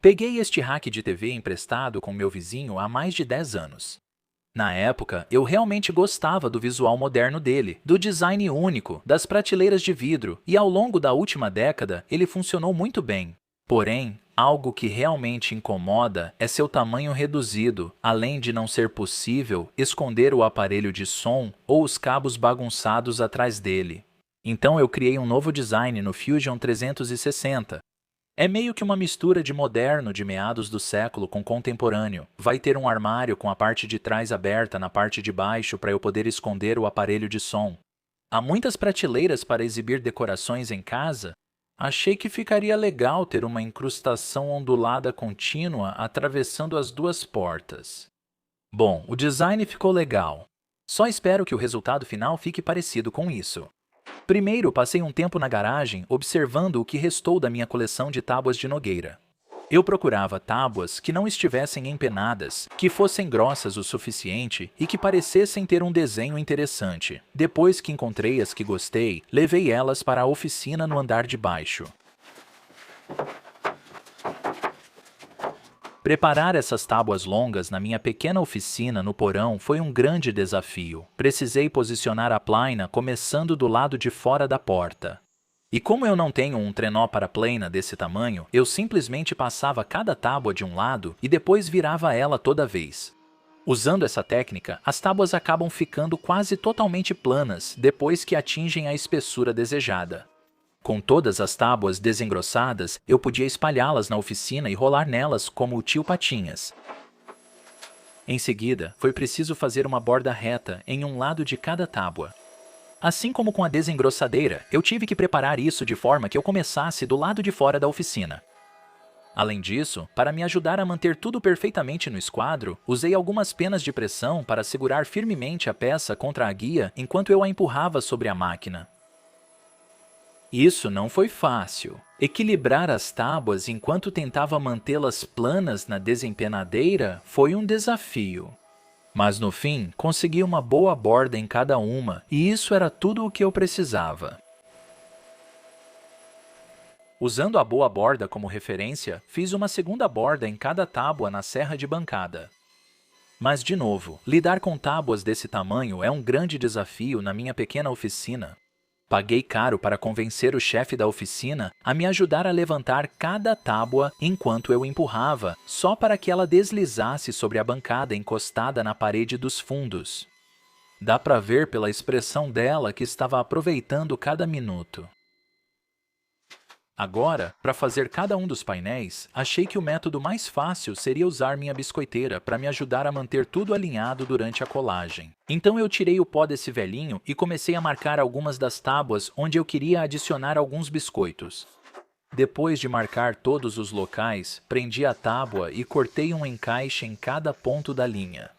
Peguei este rack de TV emprestado com meu vizinho há mais de 10 anos. Na época, eu realmente gostava do visual moderno dele, do design único, das prateleiras de vidro, e ao longo da última década ele funcionou muito bem. Porém, algo que realmente incomoda é seu tamanho reduzido, além de não ser possível esconder o aparelho de som ou os cabos bagunçados atrás dele. Então eu criei um novo design no Fusion 360. É meio que uma mistura de moderno de meados do século com contemporâneo. Vai ter um armário com a parte de trás aberta na parte de baixo para eu poder esconder o aparelho de som. Há muitas prateleiras para exibir decorações em casa. Achei que ficaria legal ter uma incrustação ondulada contínua atravessando as duas portas. Bom, o design ficou legal. Só espero que o resultado final fique parecido com isso. Primeiro, passei um tempo na garagem observando o que restou da minha coleção de tábuas de nogueira. Eu procurava tábuas que não estivessem empenadas, que fossem grossas o suficiente e que parecessem ter um desenho interessante. Depois que encontrei as que gostei, levei elas para a oficina no andar de baixo. Preparar essas tábuas longas na minha pequena oficina no porão foi um grande desafio. Precisei posicionar a plaina começando do lado de fora da porta. E como eu não tenho um trenó para plaina desse tamanho, eu simplesmente passava cada tábua de um lado e depois virava ela toda vez. Usando essa técnica, as tábuas acabam ficando quase totalmente planas depois que atingem a espessura desejada. Com todas as tábuas desengrossadas, eu podia espalhá-las na oficina e rolar nelas como o tio Patinhas. Em seguida, foi preciso fazer uma borda reta em um lado de cada tábua. Assim como com a desengrossadeira, eu tive que preparar isso de forma que eu começasse do lado de fora da oficina. Além disso, para me ajudar a manter tudo perfeitamente no esquadro, usei algumas penas de pressão para segurar firmemente a peça contra a guia enquanto eu a empurrava sobre a máquina. Isso não foi fácil. Equilibrar as tábuas enquanto tentava mantê-las planas na desempenadeira foi um desafio. Mas no fim, consegui uma boa borda em cada uma, e isso era tudo o que eu precisava. Usando a boa borda como referência, fiz uma segunda borda em cada tábua na serra de bancada. Mas, de novo, lidar com tábuas desse tamanho é um grande desafio na minha pequena oficina. Paguei caro para convencer o chefe da oficina a me ajudar a levantar cada tábua enquanto eu empurrava, só para que ela deslizasse sobre a bancada encostada na parede dos fundos. Dá para ver pela expressão dela que estava aproveitando cada minuto. Agora, para fazer cada um dos painéis, achei que o método mais fácil seria usar minha biscoiteira para me ajudar a manter tudo alinhado durante a colagem. Então eu tirei o pó desse velhinho e comecei a marcar algumas das tábuas onde eu queria adicionar alguns biscoitos. Depois de marcar todos os locais, prendi a tábua e cortei um encaixe em cada ponto da linha.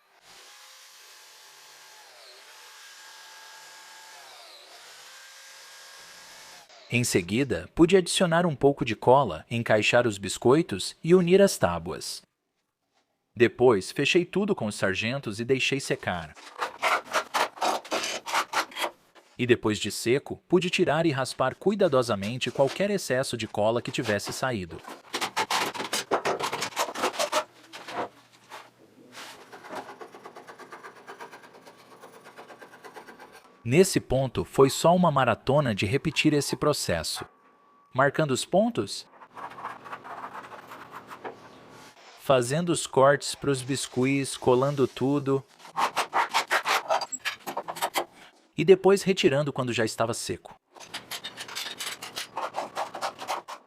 Em seguida, pude adicionar um pouco de cola, encaixar os biscoitos e unir as tábuas. Depois, fechei tudo com os sargentos e deixei secar. E depois de seco, pude tirar e raspar cuidadosamente qualquer excesso de cola que tivesse saído. Nesse ponto, foi só uma maratona de repetir esse processo. Marcando os pontos, fazendo os cortes para os biscuits, colando tudo e depois retirando quando já estava seco.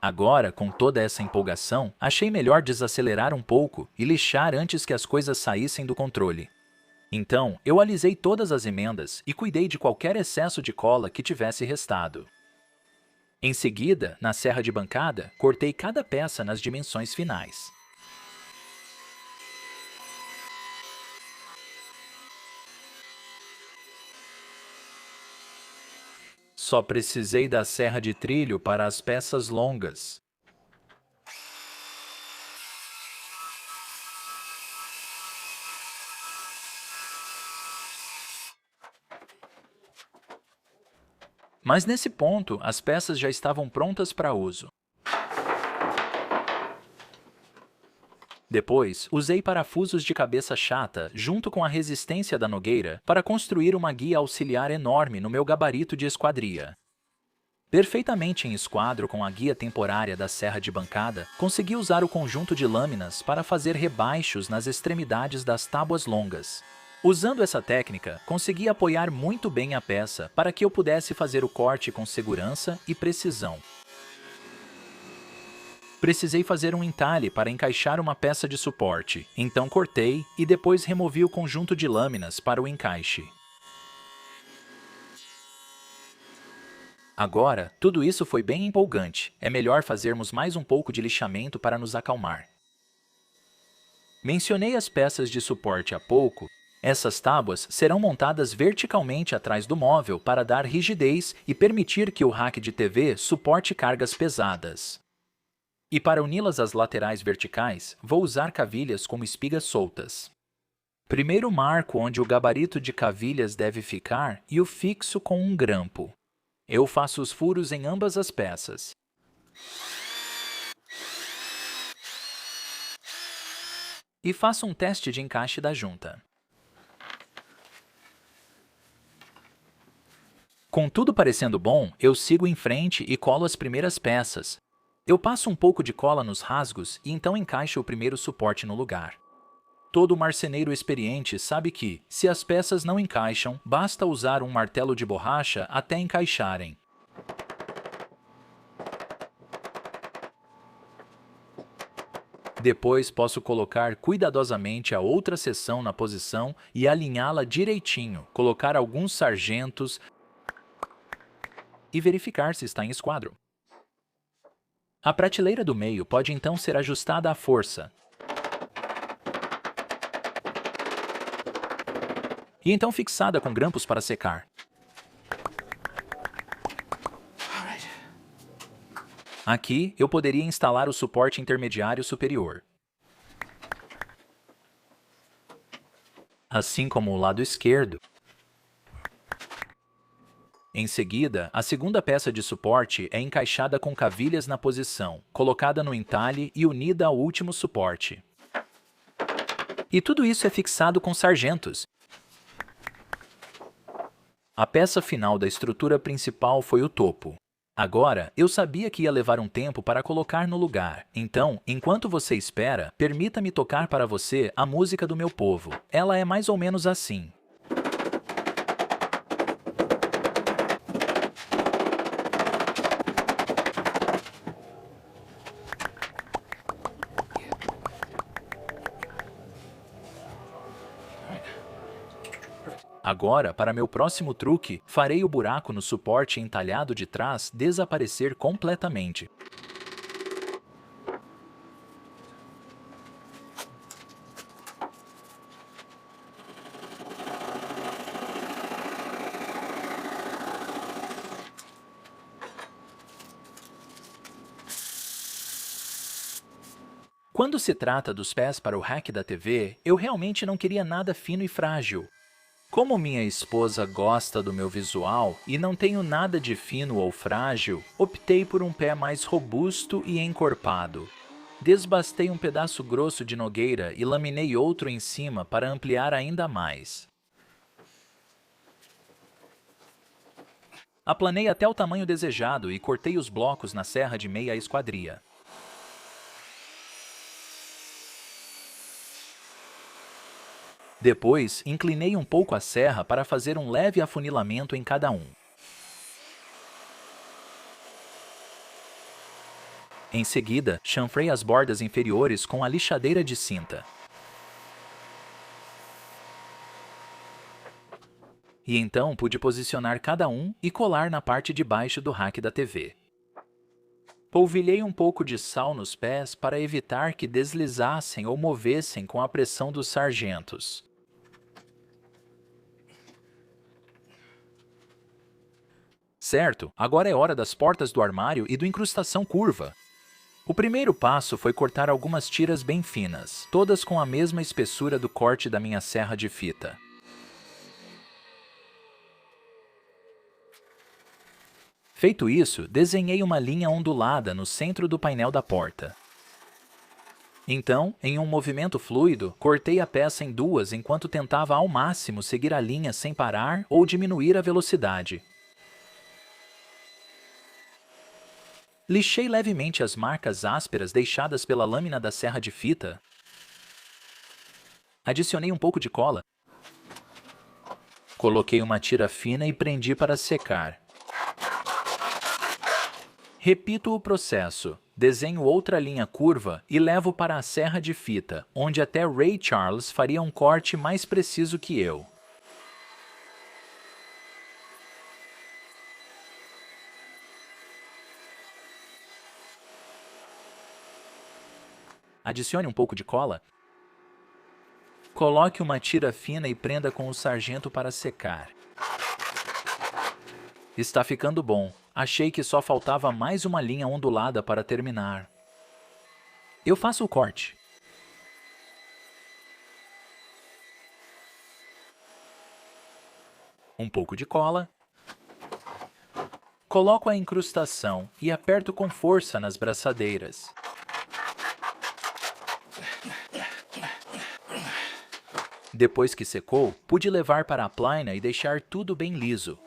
Agora, com toda essa empolgação, achei melhor desacelerar um pouco e lixar antes que as coisas saíssem do controle. Então, eu alisei todas as emendas e cuidei de qualquer excesso de cola que tivesse restado. Em seguida, na serra de bancada, cortei cada peça nas dimensões finais. Só precisei da serra de trilho para as peças longas. Mas nesse ponto, as peças já estavam prontas para uso. Depois, usei parafusos de cabeça chata junto com a resistência da nogueira para construir uma guia auxiliar enorme no meu gabarito de esquadria. Perfeitamente em esquadro com a guia temporária da serra de bancada, consegui usar o conjunto de lâminas para fazer rebaixos nas extremidades das tábuas longas. Usando essa técnica, consegui apoiar muito bem a peça para que eu pudesse fazer o corte com segurança e precisão. Precisei fazer um entalhe para encaixar uma peça de suporte, então cortei e depois removi o conjunto de lâminas para o encaixe. Agora, tudo isso foi bem empolgante. É melhor fazermos mais um pouco de lixamento para nos acalmar. Mencionei as peças de suporte há pouco. Essas tábuas serão montadas verticalmente atrás do móvel para dar rigidez e permitir que o rack de TV suporte cargas pesadas. E para uni-las às laterais verticais, vou usar cavilhas com espigas soltas. Primeiro marco onde o gabarito de cavilhas deve ficar e o fixo com um grampo. Eu faço os furos em ambas as peças. E faço um teste de encaixe da junta. Com tudo parecendo bom, eu sigo em frente e colo as primeiras peças. Eu passo um pouco de cola nos rasgos e então encaixo o primeiro suporte no lugar. Todo marceneiro experiente sabe que, se as peças não encaixam, basta usar um martelo de borracha até encaixarem. Depois posso colocar cuidadosamente a outra seção na posição e alinhá-la direitinho, colocar alguns sargentos e verificar se está em esquadro. A prateleira do meio pode então ser ajustada à força. E então fixada com grampos para secar. Aqui, eu poderia instalar o suporte intermediário superior. Assim como o lado esquerdo. Em seguida, a segunda peça de suporte é encaixada com cavilhas na posição, colocada no entalhe e unida ao último suporte. E tudo isso é fixado com sargentos. A peça final da estrutura principal foi o topo. Agora, eu sabia que ia levar um tempo para colocar no lugar. Então, enquanto você espera, permita-me tocar para você a música do meu povo. Ela é mais ou menos assim. Agora, para meu próximo truque, farei o buraco no suporte entalhado de trás desaparecer completamente. Quando se trata dos pés para o rack da TV, eu realmente não queria nada fino e frágil. Como minha esposa gosta do meu visual e não tenho nada de fino ou frágil, optei por um pé mais robusto e encorpado. Desbastei um pedaço grosso de nogueira e laminei outro em cima para ampliar ainda mais. Aplanei até o tamanho desejado e cortei os blocos na serra de meia esquadria. Depois, inclinei um pouco a serra para fazer um leve afunilamento em cada um. Em seguida, chanfrei as bordas inferiores com a lixadeira de cinta. E então pude posicionar cada um e colar na parte de baixo do rack da TV. Polvilhei um pouco de sal nos pés para evitar que deslizassem ou movessem com a pressão dos sargentos. Certo, agora é hora das portas do armário e do incrustação curva. O primeiro passo foi cortar algumas tiras bem finas, todas com a mesma espessura do corte da minha serra de fita. Feito isso, desenhei uma linha ondulada no centro do painel da porta. Então, em um movimento fluido, cortei a peça em duas enquanto tentava ao máximo seguir a linha sem parar ou diminuir a velocidade. Lixei levemente as marcas ásperas deixadas pela lâmina da serra de fita. Adicionei um pouco de cola. Coloquei uma tira fina e prendi para secar. Repito o processo. Desenho outra linha curva e levo para a serra de fita, onde até Ray Charles faria um corte mais preciso que eu. Adicione um pouco de cola. Coloque uma tira fina e prenda com o sargento para secar. Está ficando bom. Achei que só faltava mais uma linha ondulada para terminar. Eu faço o corte. Um pouco de cola. Coloco a incrustação e aperto com força nas braçadeiras. Depois que secou, pude levar para a plaina e deixar tudo bem liso.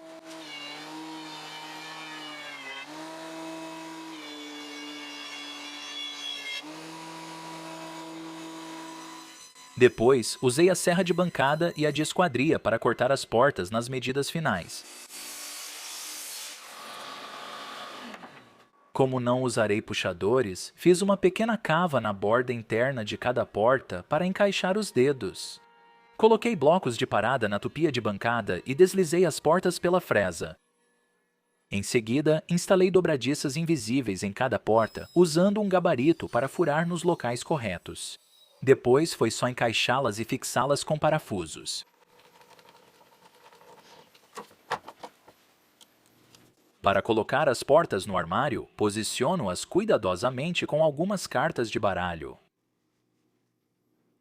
Depois, usei a serra de bancada e a de esquadria para cortar as portas nas medidas finais. Como não usarei puxadores, fiz uma pequena cava na borda interna de cada porta para encaixar os dedos. Coloquei blocos de parada na tupia de bancada e deslizei as portas pela fresa. Em seguida, instalei dobradiças invisíveis em cada porta, usando um gabarito para furar nos locais corretos. Depois foi só encaixá-las e fixá-las com parafusos. Para colocar as portas no armário, posiciono-as cuidadosamente com algumas cartas de baralho.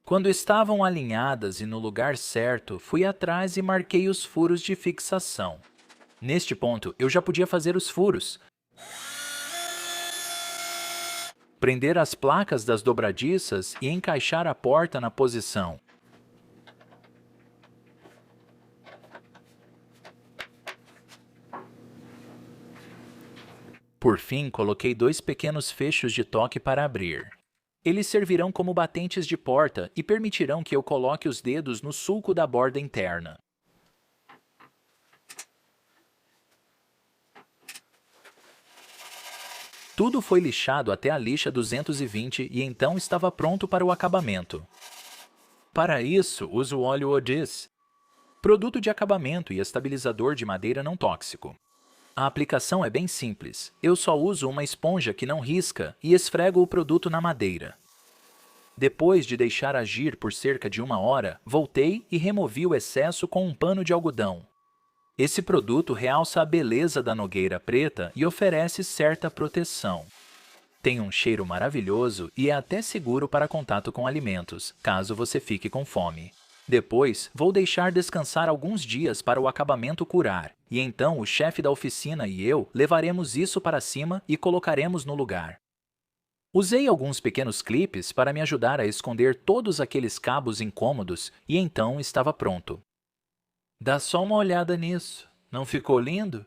Quando estavam alinhadas e no lugar certo, fui atrás e marquei os furos de fixação. Neste ponto, eu já podia fazer os furos. Prender as placas das dobradiças e encaixar a porta na posição. Por fim, coloquei 2 pequenos fechos de toque para abrir. Eles servirão como batentes de porta e permitirão que eu coloque os dedos no sulco da borda interna. Tudo foi lixado até a lixa 220 e então estava pronto para o acabamento. Para isso, uso o óleo Odis, produto de acabamento e estabilizador de madeira não tóxico. A aplicação é bem simples. Eu só uso uma esponja que não risca e esfrego o produto na madeira. Depois de deixar agir por cerca de 1 hora, voltei e removi o excesso com um pano de algodão. Esse produto realça a beleza da nogueira preta e oferece certa proteção. Tem um cheiro maravilhoso e é até seguro para contato com alimentos, caso você fique com fome. Depois, vou deixar descansar alguns dias para o acabamento curar, e então o chefe da oficina e eu levaremos isso para cima e colocaremos no lugar. Usei alguns pequenos clipes para me ajudar a esconder todos aqueles cabos incômodos e então estava pronto. Dá só uma olhada nisso, não ficou lindo?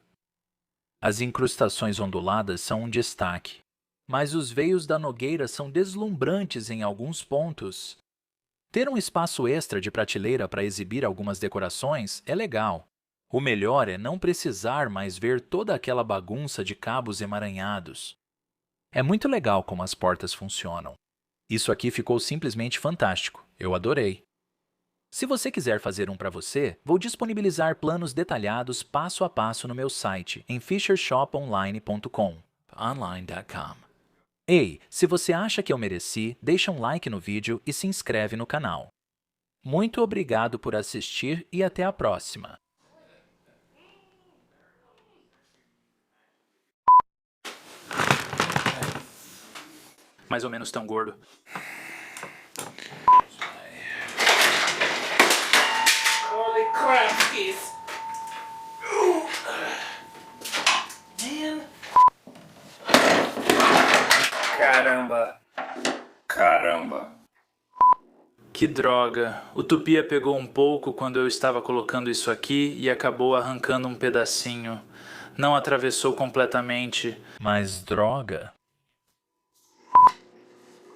As incrustações onduladas são um destaque, mas os veios da nogueira são deslumbrantes em alguns pontos. Ter um espaço extra de prateleira para exibir algumas decorações é legal. O melhor é não precisar mais ver toda aquela bagunça de cabos emaranhados. É muito legal como as portas funcionam. Isso aqui ficou simplesmente fantástico, eu adorei. Se você quiser fazer um para você, vou disponibilizar planos detalhados passo a passo no meu site em fishershoponline.com. Ei, se você acha que eu mereci, deixa um like no vídeo e se inscreve no canal. Muito obrigado por assistir e até a próxima. Mais ou menos tão gordo. Holy crap, Keith. Man. Caramba. Caramba. Que droga. O Tupia pegou um pouco quando eu estava colocando isso aqui e acabou arrancando um pedacinho. Não atravessou completamente. Mas droga.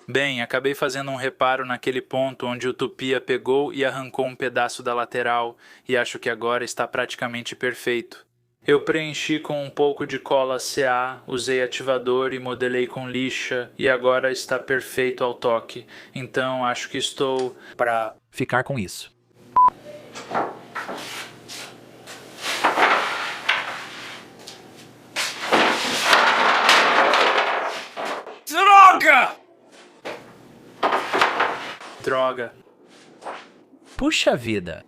Bem, acabei fazendo um reparo naquele ponto onde o Tupia pegou e arrancou um pedaço da lateral e acho que agora está praticamente perfeito. Eu preenchi com um pouco de cola CA, usei ativador e modelei com lixa e agora está perfeito ao toque. Então acho que estou para ficar com isso. Droga! Droga. Puxa vida.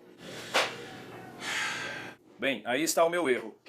Bem, aí está o meu erro.